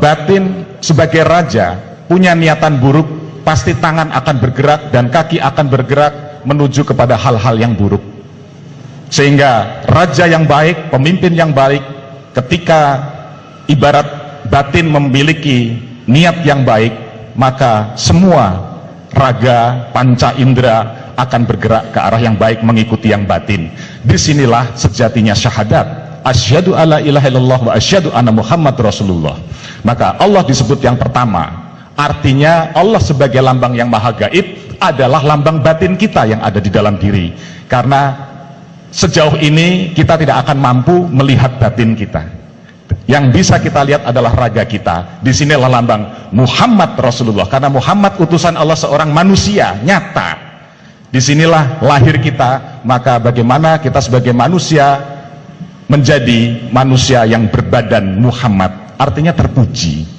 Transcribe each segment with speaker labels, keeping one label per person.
Speaker 1: batin sebagai raja punya niatan buruk, pasti tangan akan bergerak dan kaki akan bergerak menuju kepada hal-hal yang buruk. Sehingga raja yang baik, pemimpin yang baik, ketika ibarat batin memiliki niat yang baik, maka semua raga, panca indera akan bergerak ke arah yang baik, mengikuti yang batin. Disinilah sejatinya syahadat, asyhadu alla ilaha illallah wa asyhadu anna Muhammad Rasulullah. Maka Allah disebut yang pertama, artinya Allah sebagai lambang yang maha gaib adalah lambang batin kita yang ada di dalam diri. Karena sejauh ini kita tidak akan mampu melihat batin kita. Yang bisa kita lihat adalah raga kita. Disinilah lambang Muhammad Rasulullah, karena Muhammad utusan Allah, seorang manusia nyata. Disinilah lahir kita. Maka bagaimana kita sebagai manusia menjadi manusia yang berbadan Muhammad, artinya terpuji,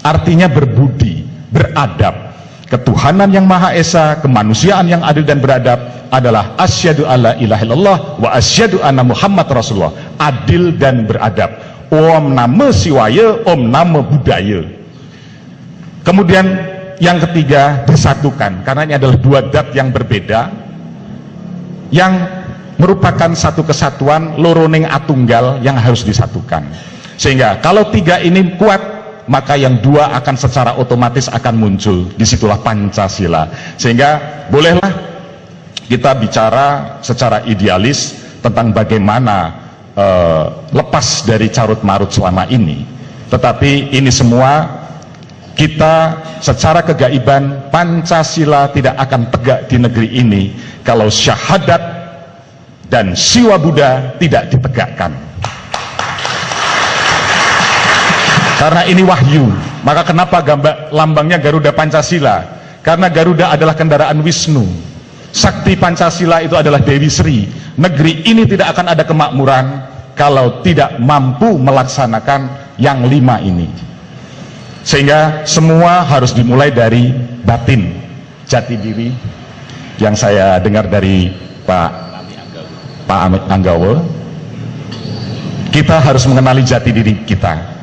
Speaker 1: artinya berbudi, beradab. Ketuhanan yang Maha Esa, kemanusiaan yang adil dan beradab adalah asyhadu alla ilaha illallah wa asyhadu anna Muhammad Rasulullah, adil dan beradab. Om nama siwaya, om nama budaya. Kemudian yang ketiga, disatukan, karena ini adalah dua dat yang berbeda yang merupakan satu kesatuan, loroning atunggal yang harus disatukan. Sehingga kalau tiga ini kuat, maka yang dua akan secara otomatis akan muncul. Disitulah Pancasila. Sehingga bolehlah kita bicara secara idealis tentang bagaimana lepas dari carut marut selama ini. Tetapi ini semua kita secara kegaiban, Pancasila tidak akan tegak di negeri ini kalau syahadat dan siwa Buddha tidak ditegakkan. Karena ini wahyu. Maka kenapa lambangnya Garuda Pancasila? Karena Garuda adalah kendaraan Wisnu. Sakti Pancasila itu adalah Dewi Sri. Negeri ini tidak akan ada kemakmuran kalau tidak mampu melaksanakan yang 5 ini. Sehingga semua harus dimulai dari batin, jati diri, yang saya dengar dari Pak Amit Anggawa. Kita harus mengenali jati diri kita.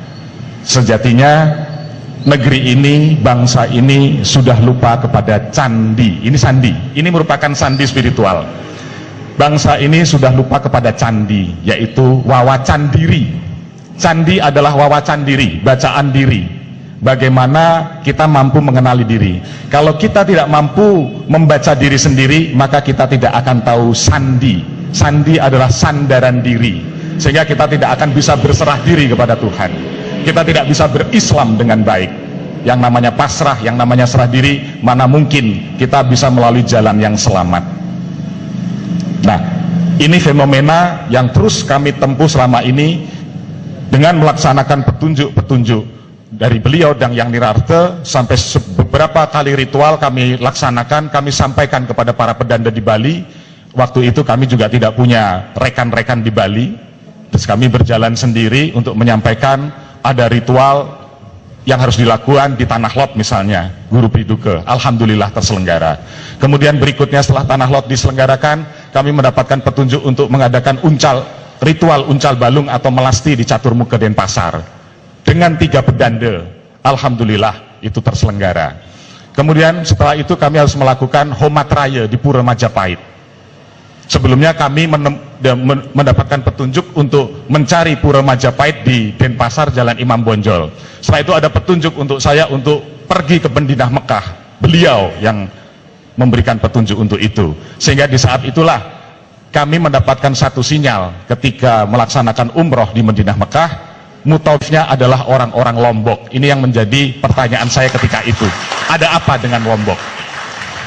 Speaker 1: Sejatinya negeri ini, bangsa ini sudah lupa kepada candi. Ini sandi, ini merupakan sandi spiritual. Bangsa ini sudah lupa kepada candi, yaitu wawacan diri. Candi adalah wawacan diri, bacaan diri. Bagaimana kita mampu mengenali diri. Kalau kita tidak mampu membaca diri sendiri, maka kita tidak akan tahu sandi. Sandi adalah sandaran diri, sehingga kita tidak akan bisa berserah diri kepada Tuhan. Kita tidak bisa berislam dengan baik. Yang namanya pasrah, yang namanya serah diri, mana mungkin kita bisa melalui jalan yang selamat. Nah, ini fenomena yang terus kami tempuh selama ini dengan melaksanakan petunjuk-petunjuk dari beliau dan Yang Nirarte. Sampai beberapa kali ritual kami laksanakan, kami sampaikan kepada para pedanda di Bali. Waktu itu kami juga tidak punya rekan-rekan di Bali, terus kami berjalan sendiri untuk menyampaikan ada ritual yang harus dilakukan di Tanah Lot misalnya, Guru Piduke. Alhamdulillah terselenggara. Kemudian berikutnya setelah Tanah Lot diselenggarakan, kami mendapatkan petunjuk untuk mengadakan ritual uncal balung atau melasti di Caturmuka Denpasar dengan 3 pedanda. Alhamdulillah itu terselenggara. Kemudian setelah itu kami harus melakukan Homat Raya di Pura Majapahit. Sebelumnya kami mendapatkan petunjuk untuk mencari Pura Majapahit di Denpasar, Jalan Imam Bonjol. Setelah itu ada petunjuk untuk saya untuk pergi ke Madinah Mekah. Beliau yang memberikan petunjuk untuk itu. Sehingga di saat itulah kami mendapatkan satu sinyal ketika melaksanakan umroh di Madinah Mekah. Mutawifnya adalah orang-orang Lombok. Ini yang menjadi pertanyaan saya ketika itu. Ada apa dengan Lombok?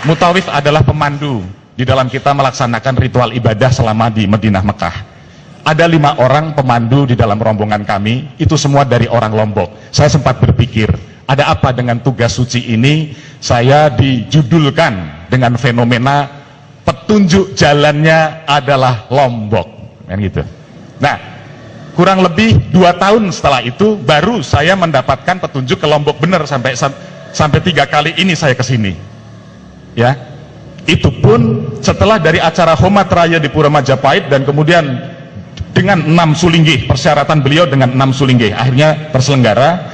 Speaker 1: Mutawif adalah pemandu di dalam kita melaksanakan ritual ibadah selama di Madinah Mekah. Ada 5 orang pemandu di dalam rombongan kami, itu semua dari orang Lombok. Saya sempat berpikir, ada apa dengan tugas suci ini? Saya dijudulkan dengan fenomena petunjuk jalannya adalah Lombok, kan gitu. Nah, kurang lebih 2 tahun setelah itu baru saya mendapatkan petunjuk ke Lombok benar, sampai 3 kali ini saya kesini. Ya. Itu pun setelah dari acara Homat Raya di Pura Majapahit, dan kemudian dengan 6 sulinggih, persyaratan beliau dengan 6 sulinggih akhirnya terselenggara.